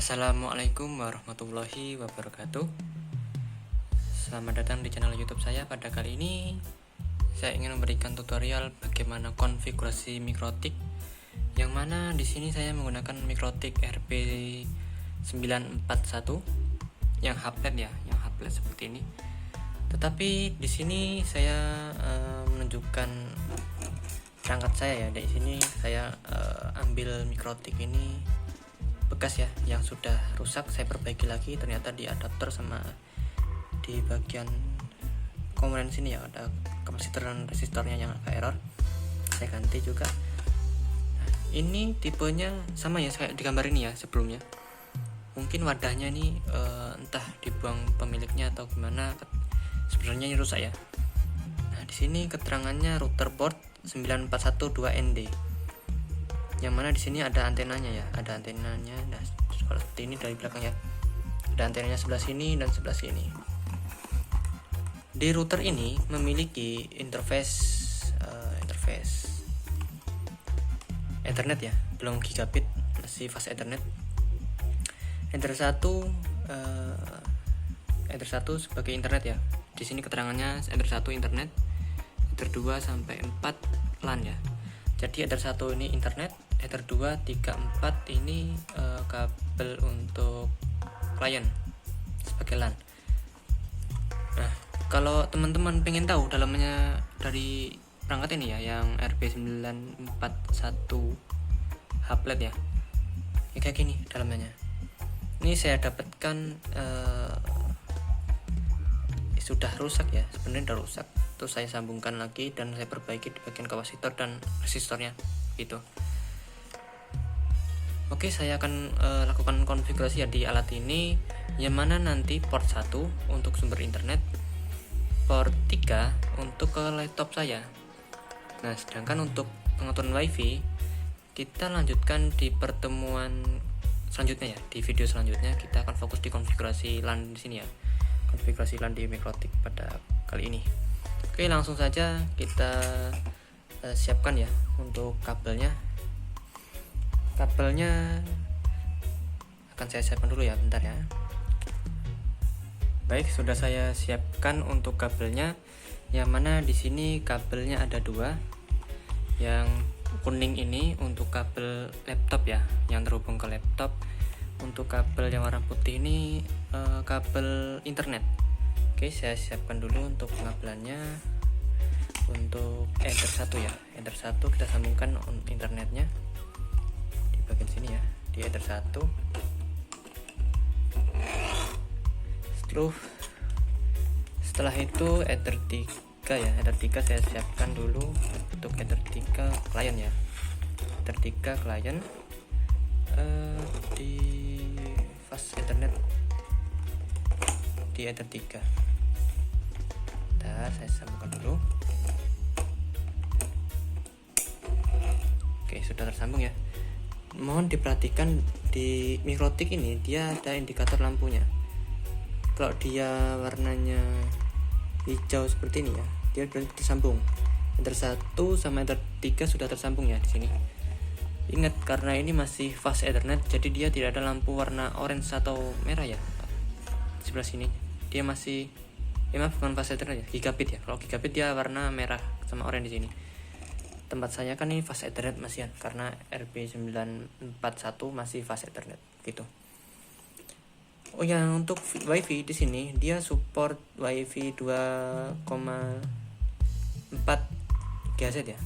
Assalamualaikum warahmatullahi wabarakatuh. Selamat datang di channel YouTube saya. Pada kali ini saya ingin memberikan tutorial bagaimana konfigurasi mikrotik, yang mana di sini saya menggunakan mikrotik RP941 yang haplet ya, yang haplet seperti ini. Tetapi di sini saya menunjukkan perangkat saya ya. Di sini saya ambil mikrotik ini bekas ya, yang sudah rusak, saya perbaiki lagi. Ternyata di adaptor sama di bagian komponen sini ya ada kapasitor dan resistornya yang agak error, saya ganti juga. Nah, ini tipenya sama ya kayak di gambar ini ya sebelumnya. Mungkin wadahnya ini entah dibuang pemiliknya atau gimana, sebenarnya ini rusak ya. Nah, di sini keterangannya router port 9412ND, yang mana di sini ada antenanya ya, ada antenanya. Nah, kalau seperti ini dari belakang ya, ada antenanya sebelah sini dan sebelah sini. Di router ini memiliki interface Ethernet ya, belum gigabit, masih fast Ethernet. Ether 1 sebagai internet ya. Di sini keterangannya Ether 1 internet, Ether 2 sampai 4 LAN ya. Jadi Ether 1 ini internet, Ether 2, 3, 4 ini kabel untuk klien sebagai LAN. Nah, kalau teman-teman pengen tahu dalamnya dari perangkat ini ya, yang RP941 haplet ya, kayak gini dalamnya. Ini saya dapatkan sudah rusak ya, sebenarnya udah rusak. Terus saya sambungkan lagi dan saya perbaiki di bagian kapasitor dan resistornya gitu. Oke, saya akan lakukan konfigurasi ya di alat ini, yang mana nanti port 1 untuk sumber internet, port 3 untuk ke laptop saya. Nah, sedangkan untuk pengaturan wifi kita lanjutkan di pertemuan selanjutnya ya. Di video selanjutnya kita akan fokus di konfigurasi LAN di sini ya, konfigurasi LAN di mikrotik pada kali ini. Oke, langsung saja kita siapkan ya untuk kabelnya. Kabelnya akan saya siapkan dulu ya, bentar ya. Baik, sudah saya siapkan untuk kabelnya, yang mana di sini kabelnya ada dua. Yang kuning ini untuk kabel laptop ya, yang terhubung ke laptop. Untuk kabel yang warna putih ini kabel internet. Oke, saya siapkan dulu untuk pengabelannya. Untuk Ether 1 ya, Ether 1 kita sambungkan internetnya di bagian sini ya, di Ether 1. Setelah itu Ether 3 ya, Ether 3 saya siapkan dulu untuk Ether 3 klien ya, Ether 3 klien di fast Ethernet di Ether 3. Saya sambungkan dulu. Oke, sudah tersambung ya. Mohon diperhatikan di mikrotik ini dia ada indikator lampunya. Kalau dia warnanya hijau seperti ini ya, dia berarti tersambung. Ether 1 sama Ether 3 sudah tersambung ya di sini. Ingat, karena ini masih fast Ethernet, jadi dia tidak ada lampu warna orange atau merah ya. Sebelah sini dia masih bukan fast Ethernet ya, gigabit ya. Kalau gigabit dia warna merah sama orange di sini. Tempat saya kan ini fast Ethernet masih ya, karena RP941 masih fast Ethernet gitu. Oh ya, untuk WiFi di sini dia support WiFi 2,4 GHz ya.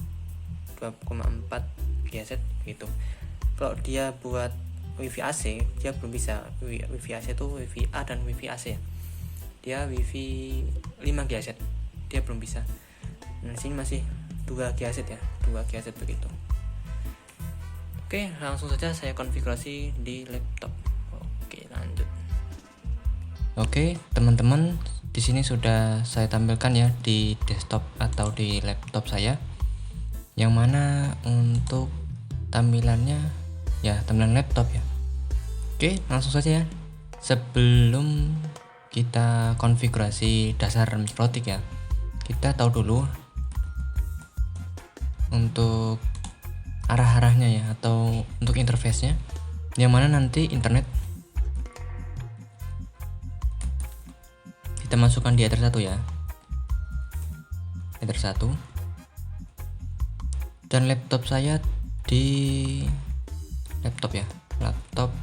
2,4 GHz gitu. Kalau dia buat WiFi AC dia belum bisa. WiFi AC itu WiFi A dan WiFi AC ya. Dia WiFi 5 GHz dia belum bisa. Nah, di sini masih 2 GHz ya, 2 GHz begitu. Oke, langsung saja saya konfigurasi di laptop. Oke, lanjut. Oke, teman-teman, di sini sudah saya tampilkan ya di desktop atau di laptop saya. Yang mana untuk tampilannya ya tampilan laptop ya. Oke, langsung saja ya. Sebelum kita konfigurasi dasar mikrotik ya, kita tahu dulu untuk arah-arahnya ya, atau untuk interface-nya, yang mana nanti internet kita masukkan di Ether 1 ya, Ether 1. Dan laptop saya di laptop ya, laptop.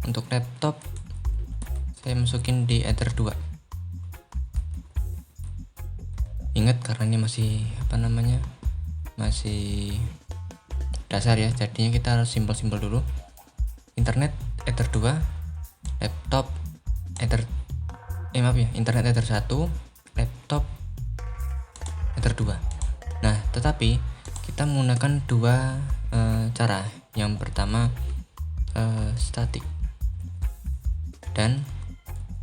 Untuk laptop saya masukin di Ether 2. Ingat karena ini masih masih dasar ya, jadinya kita harus simpel-simpel dulu. Internet Ether 2, laptop Ether internet Ether 1, laptop Ether 2. Nah, tetapi kita menggunakan dua cara. Yang pertama statik dan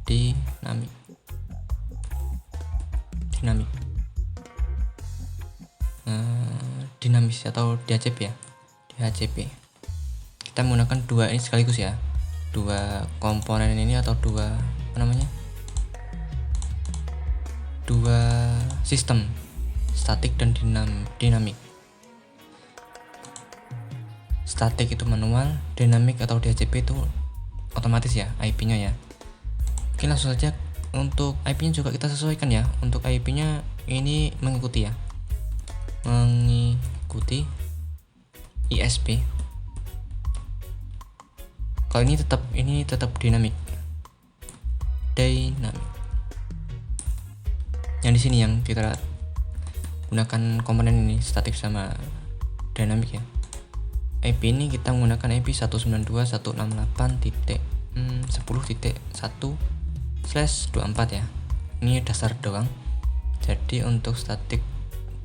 dinamik. Dinamis atau DHCP ya, DHCP. Kita menggunakan dua ini sekaligus ya, dua komponen ini atau dua sistem, statik dan dinamik. Statik itu manual, dinamik atau DHCP itu otomatis ya, IP-nya ya. Oke, langsung saja. Untuk IP-nya juga kita sesuaikan ya. Untuk IP-nya ini mengikuti ISP. Kalau ini tetap dinamik. Yang di sini yang kita gunakan komponen ini statik sama dinamik ya. IP ini kita menggunakan IP 192.168.10.1/24 ya. Ini dasar doang. Jadi untuk statik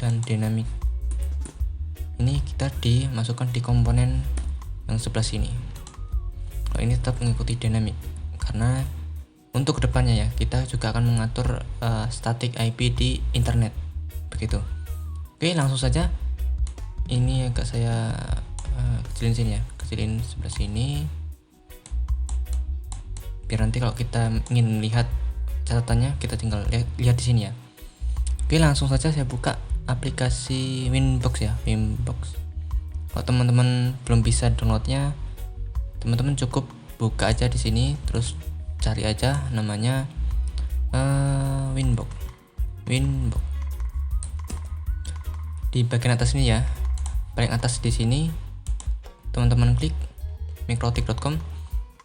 dan dinamik ini kita dimasukkan di komponen yang sebelah sini. Kalau ini tetap mengikuti dinamik, karena untuk kedepannya ya kita juga akan mengatur statik IP di internet begitu. Oke, langsung saja. Ini agak saya kecilin sini ya, kecilin sebelah sini biar nanti kalau kita ingin lihat catatannya kita tinggal lihat di sini ya. Oke, langsung saja saya buka aplikasi Winbox ya, Winbox. Kalau teman-teman belum bisa downloadnya, teman-teman cukup buka aja di sini, terus cari aja namanya Winbox. Di bagian atas ini ya, paling atas di sini teman-teman klik mikrotik.com.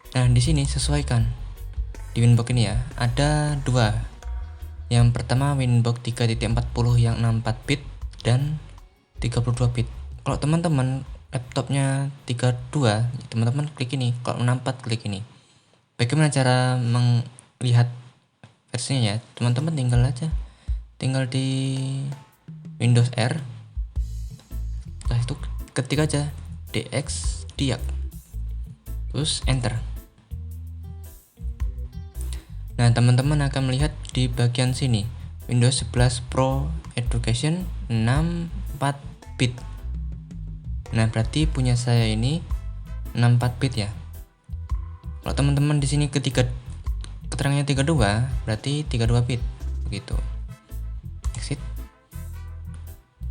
Nah, di sini sesuaikan di Winbox ini ya, ada dua. Yang pertama Winbox 3.40 yang 64 bit dan 32 bit. Kalau teman-teman laptopnya 32, teman-teman klik ini. Kalau 64 klik ini. Bagaimana cara melihat versinya ya? Teman-teman tinggal di Windows R. Setelah itu ketik aja diak, terus enter. Nah, teman-teman akan melihat di bagian sini Windows 11 Pro Education 64 bit. Nah, berarti punya saya ini 64 bit ya. Kalau teman-teman di sini ketika keterangannya 32, berarti 32 bit begitu. Exit.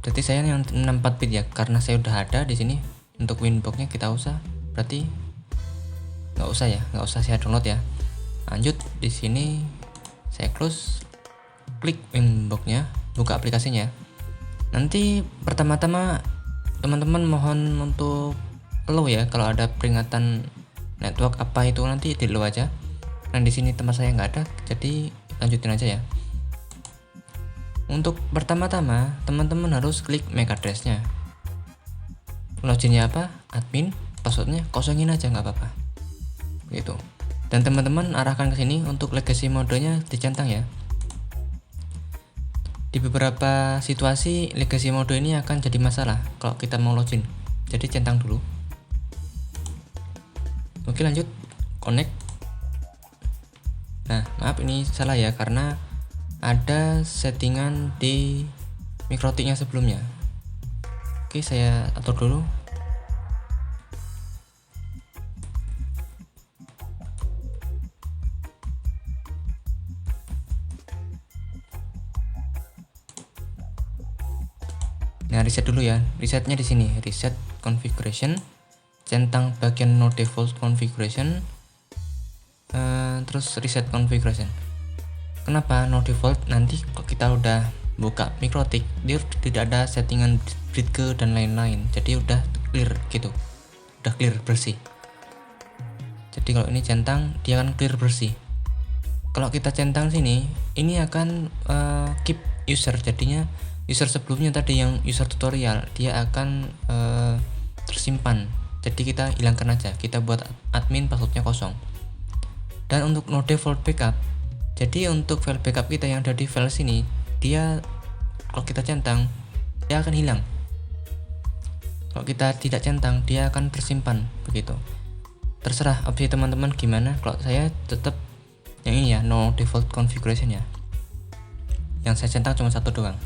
Berarti saya yang 64 bit ya, karena saya udah ada di sini. Untuk Winbox-nya kita usah, berarti nggak usah saya download ya. Lanjut, di sini saya close, klik Winbox-nya, buka aplikasinya. Nanti pertama-tama teman-teman mohon untuk allow ya, kalau ada peringatan network apa itu nanti di allow aja. Nah, di sini tempat saya nggak ada, jadi lanjutin aja ya. Untuk pertama-tama teman-teman harus klik MAC address-nya. Loginnya apa? Admin. Passwordnya kosongin aja, nggak apa-apa. Gitu. Dan teman-teman arahkan ke sini. Untuk legacy modenya dicentang ya. Di beberapa situasi legacy mode ini akan jadi masalah kalau kita mau login. Jadi centang dulu. Oke, lanjut. Connect. Nah, maaf ini salah ya, karena ada settingan di mikrotiknya sebelumnya. Oke, saya atur dulu. Nah, reset dulu ya. Resetnya di sini, reset configuration, centang bagian no default configuration, terus reset configuration. Kenapa no default? Nanti kalau kita udah buka MikroTik, dia tidak ada settingan Bridge dan lain-lain, jadi udah clear gitu, udah clear bersih. Jadi kalau ini centang, dia akan clear bersih. Kalau kita centang sini, ini akan keep user, jadinya user sebelumnya tadi yang user tutorial, dia akan tersimpan. Jadi kita hilangkan aja, kita buat admin passwordnya kosong. Dan untuk no default backup, jadi untuk file backup kita yang ada di file sini, dia kalau kita centang, dia akan hilang. Kalau kita tidak centang, dia akan tersimpan begitu. Terserah opsi teman-teman gimana. Kalau saya tetap yang ini ya, no default configuration ya. Yang saya centang cuma satu doang.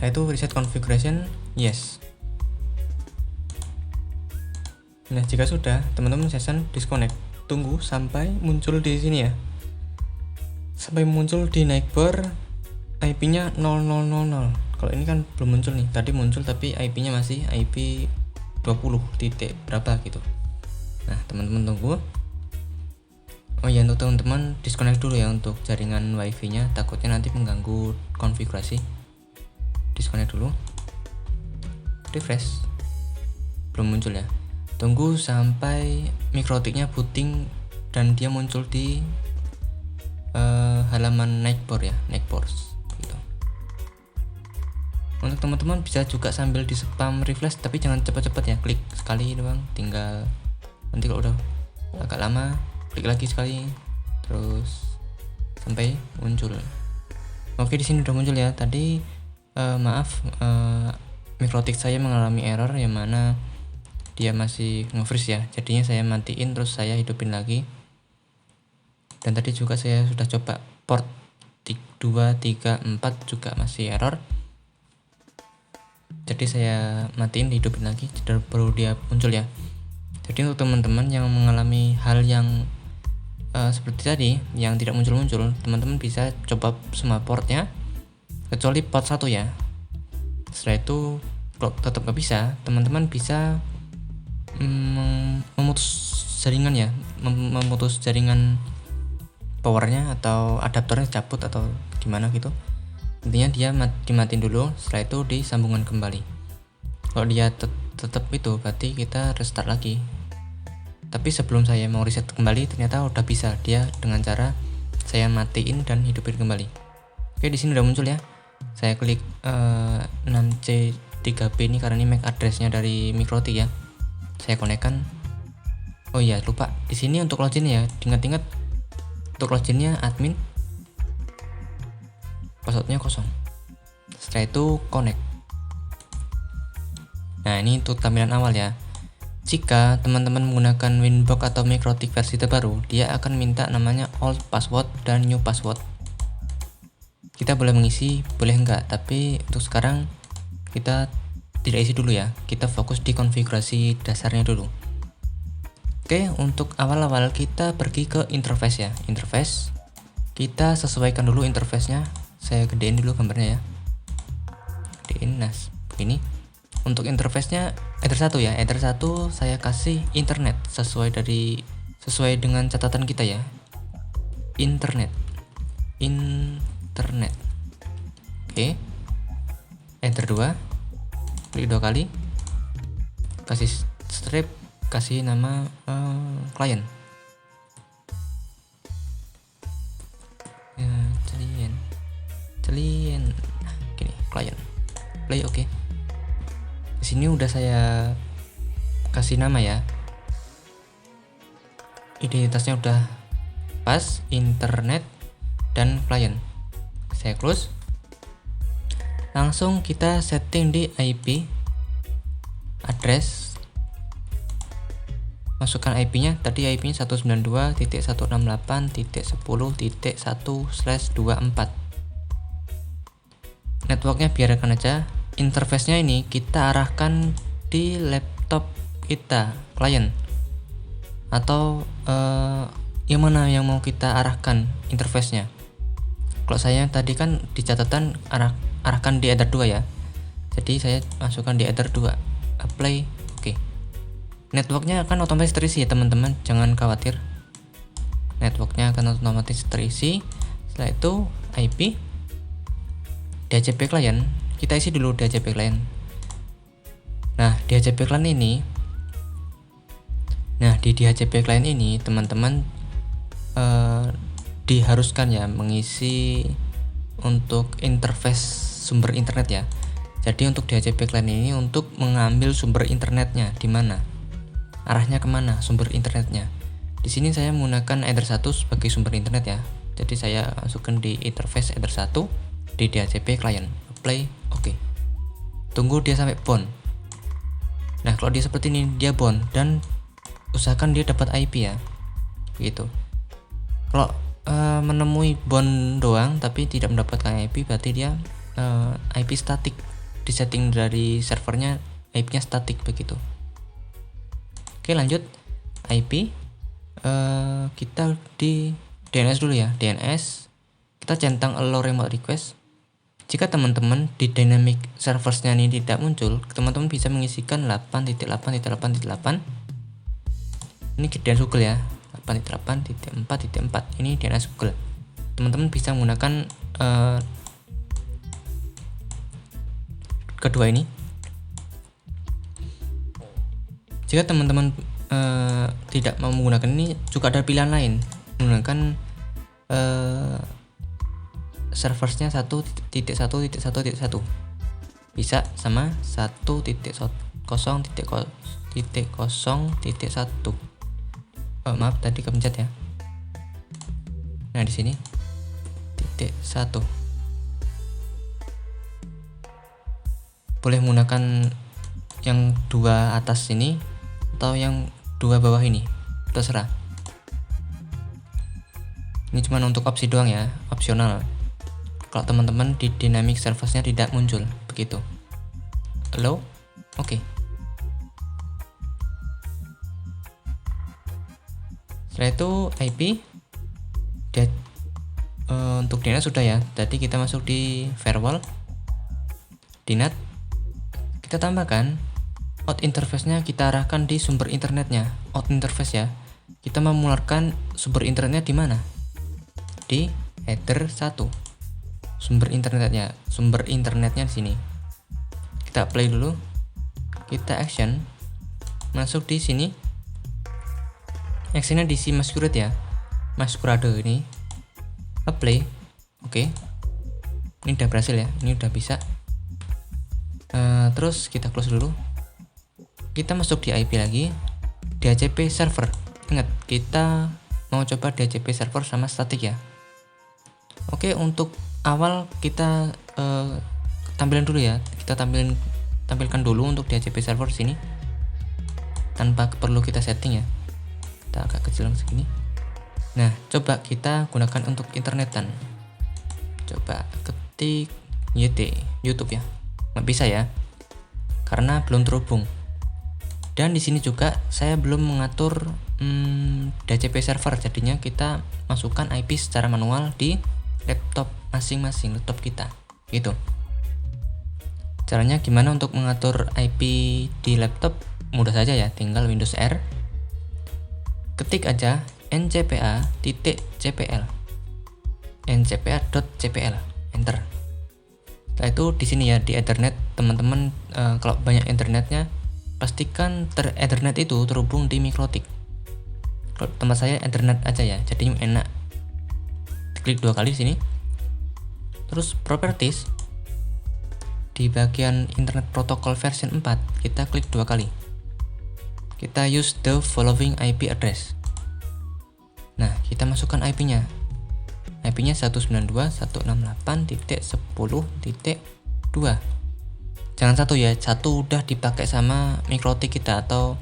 Saya itu reset configuration, yes. Nah, jika sudah, teman-teman session disconnect. Tunggu sampai muncul di sini ya. Sampai muncul di Nightbar IP-nya 0000. Kalau ini kan belum muncul nih. Tadi muncul tapi IP-nya masih IP 20 titik berapa gitu. Nah, teman-teman tunggu. Oh ya, untuk teman-teman disconnect dulu ya untuk jaringan wifi-nya, takutnya nanti mengganggu konfigurasi. Disconnect dulu. Refresh. Belum muncul ya. Tunggu sampai MikroTik-nya booting dan dia muncul di halaman Nightbar ya, Nightbar gitu. Untuk teman-teman bisa juga sambil di spam refresh, tapi jangan cepat-cepat ya, klik sekali doang, tinggal nanti kalau udah agak lama klik lagi sekali terus sampai muncul. Oke, di sini udah muncul ya. Tadi maaf, MikroTik saya mengalami error yang mana dia masih nge-freeze ya, jadinya saya matiin terus saya hidupin lagi. Dan tadi juga saya sudah coba port 2, 3, 4 juga masih error, jadi saya matiin hidupin lagi baru dia muncul ya. Jadi untuk teman-teman yang mengalami hal yang seperti tadi yang tidak muncul-muncul, teman-teman bisa coba semua portnya kecuali port 1 ya. Setelah itu kalau tetap nggak bisa, teman-teman bisa memutus jaringan ya, memutus jaringan powernya atau adaptornya cabut atau gimana gitu. Intinya dia dimatiin dulu, setelah itu disambungkan kembali. Kalau dia tetap itu berarti kita restart lagi. Tapi sebelum saya mau reset kembali ternyata udah bisa dia dengan cara saya matiin dan hidupin kembali. Oke, di sini udah muncul ya. Saya klik 6C3B ini karena ini MAC address-nya dari MikroTik ya. Saya konekkan. Oh iya, lupa. Di sini untuk login ya, ingat-ingat untuk loginnya admin, passwordnya kosong. Setelah itu connect. Nah, ini untuk tampilan awal ya. Jika teman-teman menggunakan Winbox atau MikroTik versi terbaru, dia akan minta namanya old password dan new password. Kita boleh mengisi, boleh enggak, tapi untuk sekarang kita tidak isi dulu ya, kita fokus di konfigurasi dasarnya dulu. Oke, untuk awal-awal kita pergi ke interface ya. Interface, kita sesuaikan dulu interface-nya. Saya gedein dulu gambarnya ya. Gedein, nah begini. Untuk interface-nya Ether 1 ya. Ether 1 saya kasih internet sesuai dengan catatan kita ya. Internet. Oke. Enter 2. Klik 2 kali, kasih strip, kasih nama client ya, celian gini, client play. Oke. Di sini udah saya kasih nama ya, identitasnya udah pas, internet dan client. Saya close. Langsung kita setting di IP address, masukkan IP-nya. Tadi IP-nya 192.168.10.1/24. Networknya biarkan aja. Interface-nya ini kita arahkan di laptop kita, client, atau yang mana yang mau kita arahkan interface-nya. Kalau saya tadi kan di catatan arahkan di Ether 2 ya, jadi saya masukkan di Ether 2, apply. Oke. Networknya akan otomatis terisi ya teman-teman, jangan khawatir. networknya akan otomatis terisi. Setelah itu IP DHCP client, kita isi dulu DHCP client. Nah, DHCP client ini, di DHCP client ini teman-teman diharuskan ya mengisi untuk interface sumber internet ya. Jadi untuk DHCP client ini untuk mengambil sumber internetnya di mana, arahnya kemana sumber internetnya. Di sini saya menggunakan Ether 1 sebagai sumber internet ya. Jadi saya masukkan di interface Ether 1 di DHCP client. Apply, oke. Tunggu dia sampai bound. Nah, kalau dia seperti ini dia bound, dan usahakan dia dapat IP ya. Begitu. Kalau menemui bound doang tapi tidak mendapatkan IP, berarti dia IP statik. Di setting dari servernya IP-nya statik begitu. Oke, lanjut. IP kita di DNS dulu ya. DNS kita centang allow remote request. Jika teman-teman di dynamic serversnya ini tidak muncul, teman-teman bisa mengisikan 8.8.8.8. Ini DNS Google ya, 8.8.4.4. Ini DNS Google. Teman-teman bisa menggunakan kedua ini. Jika teman-teman tidak mau menggunakan ini, juga ada pilihan lain, menggunakan serversnya 1.1.1.1 bisa sama 1.0.0.1. Maaf tadi kepencet ya. Nah, di sini titik 1. Boleh menggunakan yang dua atas ini atau yang dua bawah ini, terserah. Ini cuma untuk opsi doang ya, opsional. Kalau teman-teman di dynamic serversnya tidak muncul, begitu. Hello, oke. Setelah itu IP untuk DNS sudah ya. Tadi kita masuk di firewall, di NAT, kita tambahkan out interface-nya, kita arahkan di sumber internetnya. Out interface ya, kita memularkan sumber internetnya di mana? Di Ether 1. Sumber internetnya di sini. Kita play dulu. Kita action. Masuk di sini. Actionnya diisi masquerade ya. Masquerade ini. Apply. Oke. Ini udah berhasil ya. Ini udah bisa. Terus kita close dulu. Kita masuk di IP lagi. DHCP server. Ingat, kita mau coba DHCP server sama static ya. Oke, untuk awal kita tampilan dulu ya. Kita tampilkan dulu untuk DHCP server di sini. Tanpa perlu kita setting ya. Kita agak kecil segini. Nah, coba kita gunakan untuk internetan. Coba ketik YouTube ya. Nggak bisa ya, karena belum terhubung. Dan di sini juga saya belum mengatur DHCP server, jadinya kita masukkan IP secara manual di laptop masing-masing, laptop kita gitu. Caranya gimana untuk mengatur IP di laptop? Mudah saja ya, tinggal Windows R, ketik aja ncpa.cpl, ncpa.cpl, enter. Setelah itu di sini ya, di Ethernet teman-teman, kalau banyak internetnya pastikan Ethernet itu terhubung di MikroTik. Kalau tempat saya Ethernet aja ya, jadi enak. Klik 2 kali di sini. Terus properties, di bagian internet protocol version 4 kita klik 2 kali. Kita use the following IP address. Nah, kita masukkan IP-nya. IP-nya 192.168.10.2. Jangan satu ya, satu udah dipakai sama MikroTik kita atau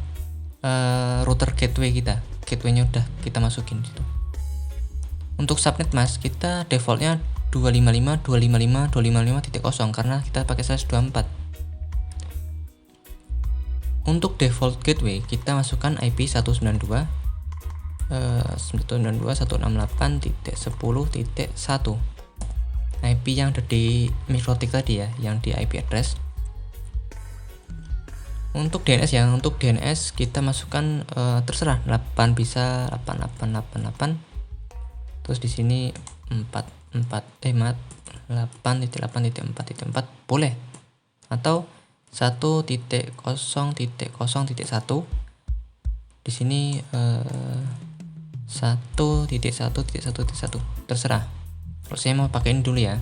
router gateway kita. Gateway-nya udah kita masukin gitu. Untuk subnet mask kita defaultnya 255.255.255.0 karena kita pakai slash 24. Untuk default gateway kita masukkan IP 192.168.10.1. IP yang ada di MikroTik tadi ya, yang di IP address. Untuk DNS ya, untuk DNS kita masukkan terserah 8 bisa 8888 Terus di sini 8.4.4 boleh, atau 1.0.0.1 di sini 1.1.1.1 terserah. Kalau saya mau pakai ini dulu ya.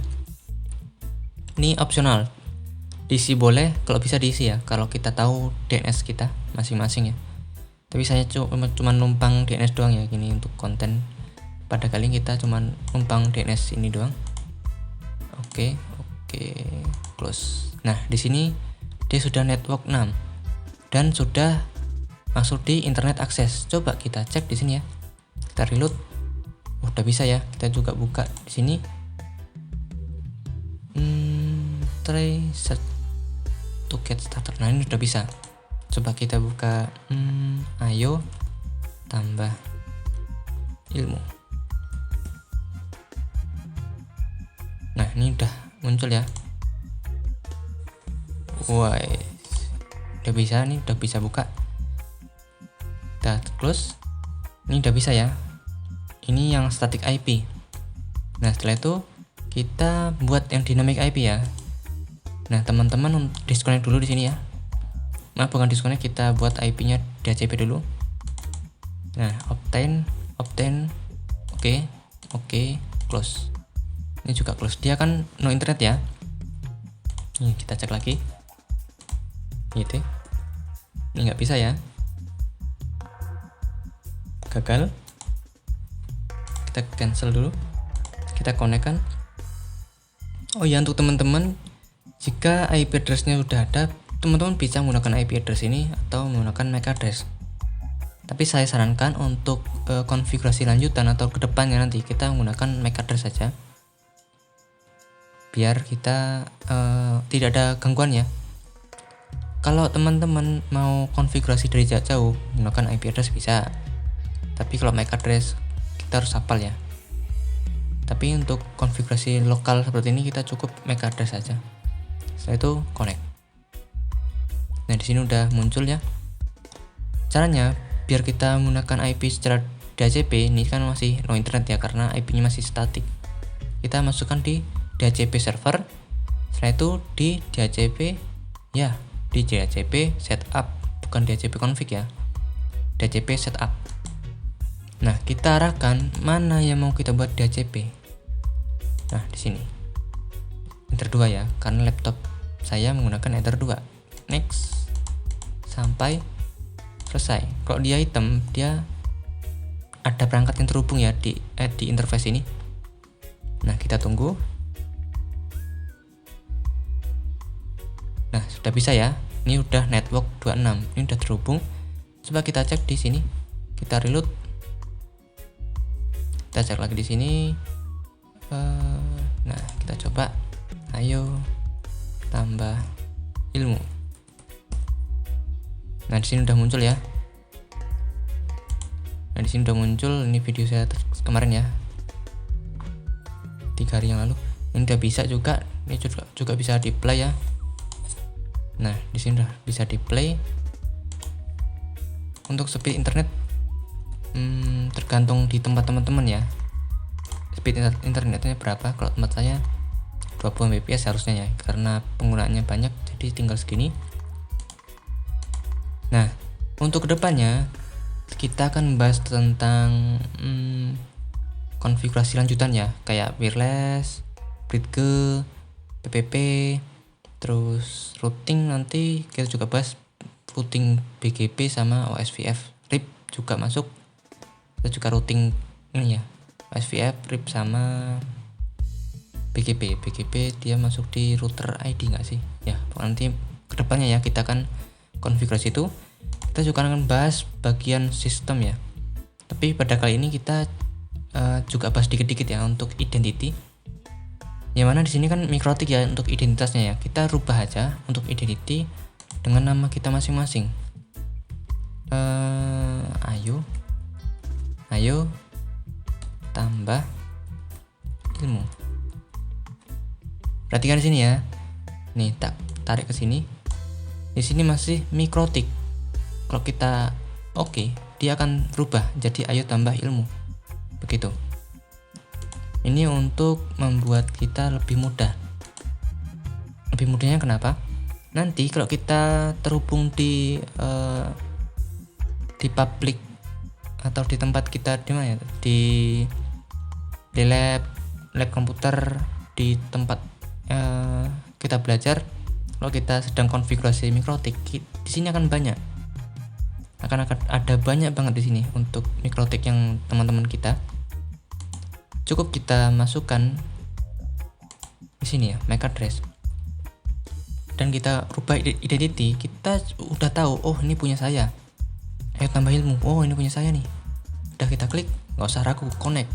Ini opsional, diisi boleh, kalau bisa diisi ya, kalau kita tahu DNS kita masing-masing ya. Tapi saya cuma numpang DNS doang ya, gini untuk konten. Pada kali kita cuma numpang DNS ini doang. Oke, close. Nah, di sini dia sudah network 6 dan sudah masuk di internet akses. Coba kita cek di sini ya. Kita reload. Udah bisa ya. Kita juga buka di sini. Try search to get started. Nah, ini udah bisa. Coba kita buka ayo tambah ilmu. Nah, ini udah muncul ya. Wah, udah bisa nih, udah bisa buka. Kita close. Ini udah bisa ya. Ini yang static IP. Nah, setelah itu kita buat yang dynamic IP ya. Nah, teman-teman disconnect dulu di sini ya. Nah, bukan disconnect, kita buat IP-nya DHCP dulu. Nah, obtain, oke, close. Ini juga close. Dia kan no internet ya. Ini kita cek lagi. Gitu. Ini nggak bisa ya. Gagal. Kita cancel dulu. Kita connect kan. Oh ya, untuk teman-teman, jika IP address-nya udah ada, teman-teman bisa menggunakan IP address ini atau menggunakan MAC address. Tapi saya sarankan untuk konfigurasi lanjutan atau kedepannya nanti kita menggunakan MAC address saja, biar kita tidak ada gangguan ya. Kalau teman-teman mau konfigurasi dari jauh menggunakan IP address bisa, tapi kalau MAC address kita harus hafal ya. Tapi untuk konfigurasi lokal seperti ini kita cukup MAC address saja. Setelah itu connect. Nah, di sini udah muncul ya. Caranya biar kita menggunakan IP secara DHCP, ini kan masih no internet ya karena IP-nya masih statik. Kita masukkan di DHCP server. Setelah itu di DHCP ya, di DHCP setup, bukan DHCP config ya. DHCP setup. Nah, kita arahkan mana yang mau kita buat DHCP. Nah, di sini. Enter 2 ya, karena laptop saya menggunakan Enter 2. Next sampai selesai. Kalau dia hitam, dia ada perangkat yang terhubung ya di interface ini. Nah, kita tunggu. Nah, sudah bisa ya. Ini udah network 26. Ini udah terhubung. Coba kita cek di sini. Kita reload. Kita cek lagi di sini. Nah, kita coba. Ayo tambah ilmu. Nah, di sini udah muncul ya. Nah, di sini udah muncul. Ini video saya kemarin ya, 3 hari yang lalu. Ini udah bisa juga. Ini juga bisa di play ya. Nah, di sini udah bisa di play. Untuk speed internet tergantung di tempat teman-teman ya. Speed internetnya berapa? Kalau tempat saya 20 Mbps harusnya ya, karena penggunaannya banyak jadi tinggal segini. Nah, untuk kedepannya kita akan membahas tentang konfigurasi lanjutan ya, kayak wireless, BridgeG, PPP, terus routing. Nanti kita juga bahas routing BGP sama OSPF. RIP juga masuk. Kita juga routing ini ya, OSPF, RIP sama BGP dia masuk di router ID nggak sih ya. Nanti kedepannya ya kita akan konfigurasi itu. Kita juga akan bahas bagian sistem ya, tapi pada kali ini kita juga bahas dikit-dikit ya untuk identity. Yang mana di sini kan mikrotik ya untuk identitasnya ya. Kita rubah aja untuk identity dengan nama kita masing-masing. Ayo tambah ilmu. Perhatikan di sini ya. Nih, tak tarik ke sini. Di sini masih mikrotik. Kalau kita oke, dia akan berubah jadi ayo tambah ilmu. Begitu. Ini untuk membuat kita lebih mudah. Lebih mudahnya kenapa? Nanti kalau kita terhubung di public atau di tempat kita di mana ya? Di lab komputer, di tempat kita belajar. Kalau kita sedang konfigurasi mikrotik, di sini akan ada banyak banget di sini untuk mikrotik yang teman-teman kita. Cukup kita masukkan di sini ya, MAC address, dan kita rubah identity. Kita udah tahu, oh ini punya saya. Ayo tambah ilmu. Oh ini punya saya nih. Udah kita klik, nggak usah ragu, connect.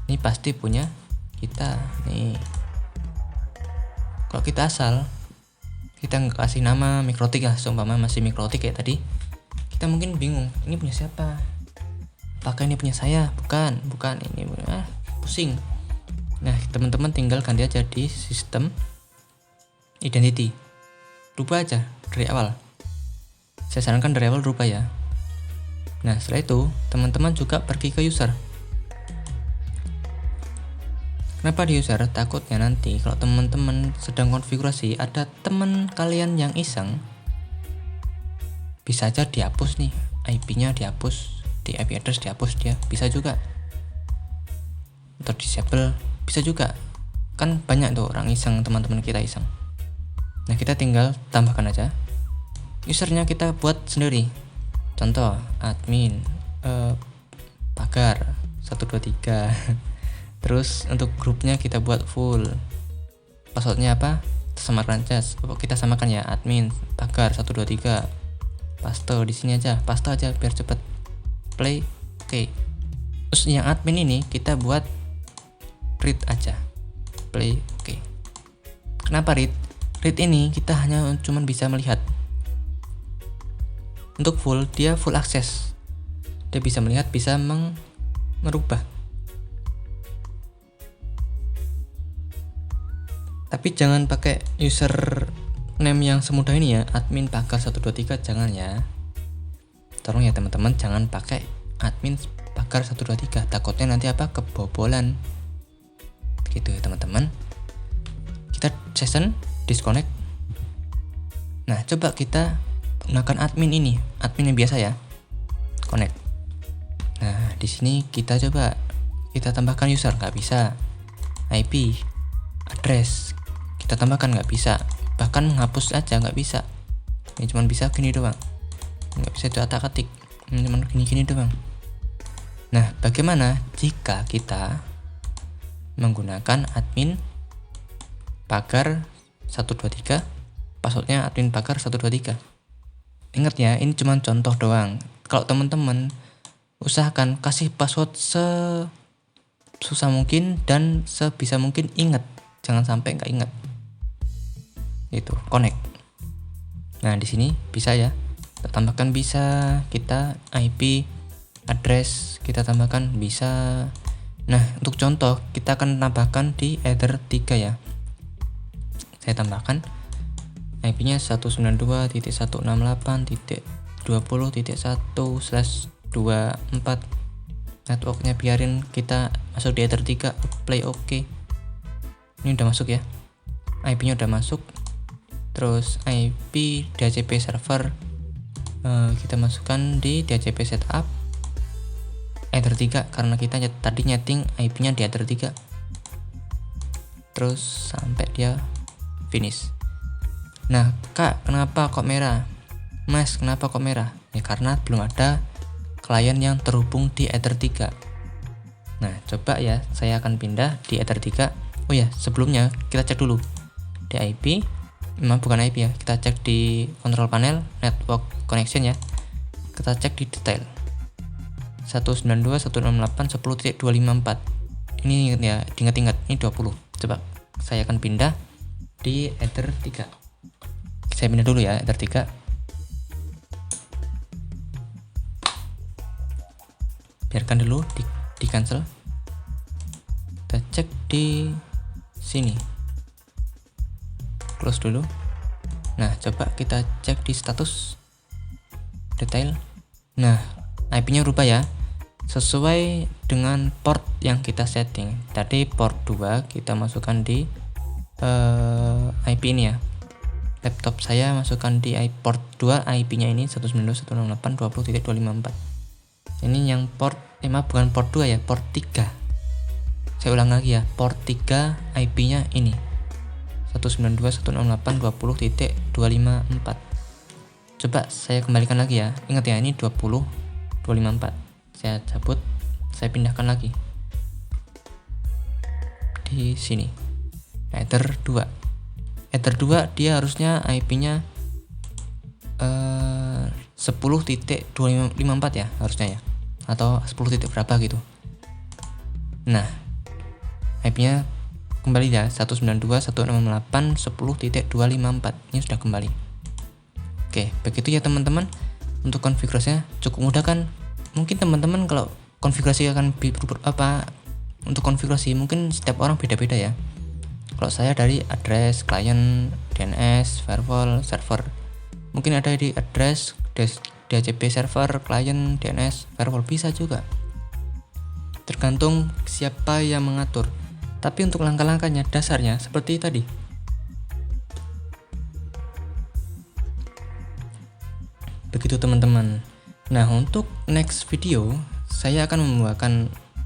Ini pasti punya kita nih. Kalau kita asal kita nggak kasih nama mikrotik ya, seumpama masih mikrotik kayak tadi, kita mungkin bingung, ini punya siapa? Apakah ini punya saya? Bukan ini pusing. Nah teman-teman tinggal ganti aja di sistem identity, rubah aja dari awal. Saya sarankan dari awal rubah ya. Nah setelah itu teman-teman juga pergi ke user. Kenapa di user? Takutnya nanti kalau teman-teman sedang konfigurasi ada teman kalian yang iseng, bisa aja dihapus nih, IP-nya dihapus, di IP address dihapus dia, bisa juga. Atau disable, bisa juga. Kan banyak tuh orang iseng, teman-teman kita iseng. Nah kita tinggal tambahkan aja. Usernya kita buat sendiri. Contoh, admin pagar 123. Terus untuk grupnya kita buat full. Passwordnya apa? Samakan aja. Kita samakan ya, admin pagar 123. Paste di sini aja, paste aja biar cepet. Play, oke. Terus yang admin ini kita buat read aja. Play, oke. Kenapa read? Read ini kita hanya cuman bisa melihat. Untuk full, dia full access. Dia bisa melihat, bisa merubah. Tapi jangan pakai username yang semudah ini ya, admin pagar 123, jangan ya. Tolong ya teman-teman, jangan pakai admin pagar 123, takutnya nanti kebobolan. Gitu ya teman-teman. Kita session disconnect. Nah, coba kita gunakan admin ini, admin yang biasa ya. Connect. Nah, di sini kita coba kita tambahkan user, nggak bisa. IP, address kita tambahkan, nggak bisa. Bahkan menghapus aja nggak bisa. Ini cuma bisa gini doang, nggak bisa diotak-atik, cuma gini doang. Nah bagaimana jika kita menggunakan admin pagar 123, passwordnya admin pagar 123? Ingat ya, ini cuma contoh doang. Kalau teman-teman usahakan kasih password susah mungkin dan sebisa mungkin ingat, jangan sampai nggak ingat. Itu connect. Nah di sini bisa ya, kita tambahkan bisa, kita IP address kita tambahkan bisa. Nah untuk contoh kita akan tambahkan di header 3 ya. Saya tambahkan IP-nya 192.168.20.1/24. Networknya biarin kita masuk di header 3, play oke. Ini udah masuk ya, IP-nya udah masuk. Terus IP DHCP server kita masukkan di DHCP setup header 3 karena kita tadi nyeting IP-nya di header 3. Terus sampai dia finish. Nah kak, kenapa kok merah? Mas, kenapa kok merah? Ya karena belum ada klien yang terhubung di header 3. Nah coba ya, saya akan pindah di header 3. Oh ya, sebelumnya kita cek dulu di IP. Memang bukan IP ya, kita cek di control panel network connection ya. Kita cek di detail 192.168.10.254. Ini ya, diingat-ingat, ini 20. Coba saya akan pindah di header 3. Saya pindah dulu ya header 3. Biarkan dulu di cancel. Kita cek di sini, close dulu. Nah coba kita cek di status detail. Nah IP-nya berubah ya, sesuai dengan port yang kita setting. Tadi port 2 kita masukkan di IP ini ya. Laptop saya masukkan di port 2, IP-nya ini 192.168.20.254. Ini yang port bukan port 2 ya, port 3. Saya ulang lagi ya, port 3 IP-nya ini 192.168.20.254. Coba saya kembalikan lagi ya. Ingat ya, ini 20.254. Saya cabut, saya pindahkan lagi di sini. Ether 2 dia harusnya IP-nya 10.254 ya harusnya ya, atau 10 titik berapa gitu. Nah, IP-nya kembali ya 192.168.10.254. Ini sudah kembali. Oke, begitu ya teman-teman. Untuk konfigurasinya cukup mudah kan? Mungkin teman-teman kalau konfigurasi akan untuk konfigurasi mungkin setiap orang beda-beda ya. Kalau saya dari address, client, DNS, firewall, server. Mungkin ada di address, DHCP server, client, DNS, firewall, bisa juga. Tergantung siapa yang mengatur. Tapi untuk langkah-langkahnya dasarnya seperti tadi. Begitu teman-teman. Nah, untuk next video saya akan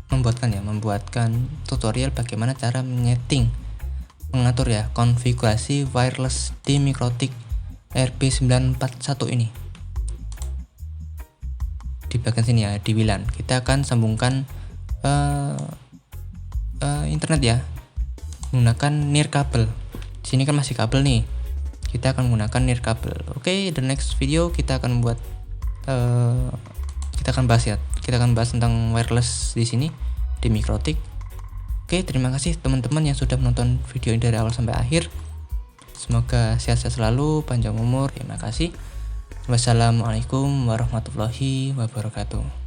membuatkan tutorial bagaimana cara mengatur ya konfigurasi wireless di Mikrotik RP941 ini. Di bagian sini ya, di WLAN kita akan sambungkan internet ya, menggunakan near kabel. Di sini kan masih kabel nih, kita akan menggunakan near kabel. Oke, the next video kita akan bahas tentang wireless di sini di Mikrotik. Oke, terima kasih teman-teman yang sudah menonton video ini dari awal sampai akhir. Semoga sehat-sehat selalu, panjang umur. Terima kasih. Wassalamualaikum warahmatullahi wabarakatuh.